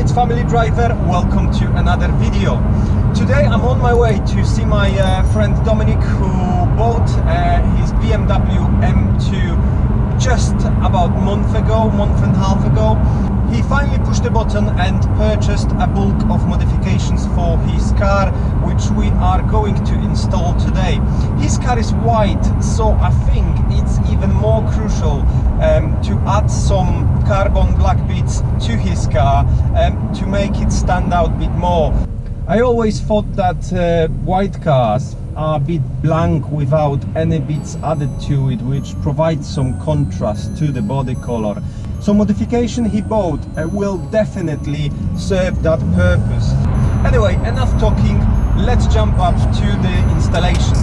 it's Family Driver. Welcome to another video. Today I'm on my way to see my friend Dominic, who bought his BMW M2 just about month and a half ago. He finally pushed the button and purchased a bulk of modifications for his car, which we are going to install today. His car is white, so I think it's even more crucial to add some carbon black bits to his car to make it stand out a bit more. I always thought that white cars are a bit blank without any bits added to it, which provides some contrast to the body color. So modification he bought will definitely serve that purpose. Anyway, enough talking, let's jump up to the installation.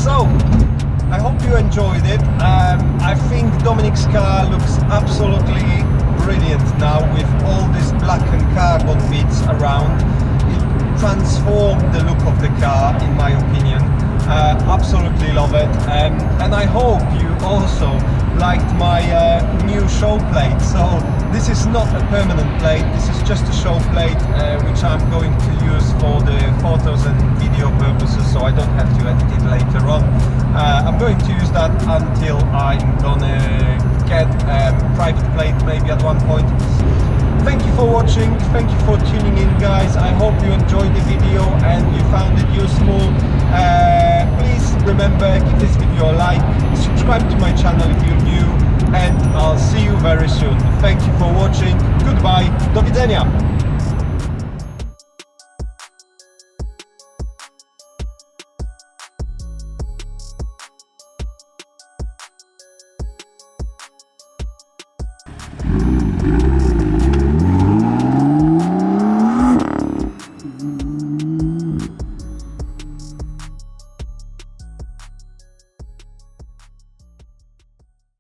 So, I hope you enjoyed it. I think Dominic's car looks absolutely brilliant now with all these black and carbon bits around. It transformed the look of the car, in my opinion. Absolutely love it. And I hope you also liked my new show plate. So this is not a permanent plate, this is just a show plate which I'm going to use for the photos and video purposes, so I don't have to edit it later on. I'm going to use that until I'm gonna get a private plate maybe at one point. Thank you for watching, thank you for tuning in, guys. I hope you enjoyed the video and you found it useful. Please remember, give this video a like, subscribe to my channel if you're new, and I'll see you very soon. Thank you for watching, goodbye, do widzenia!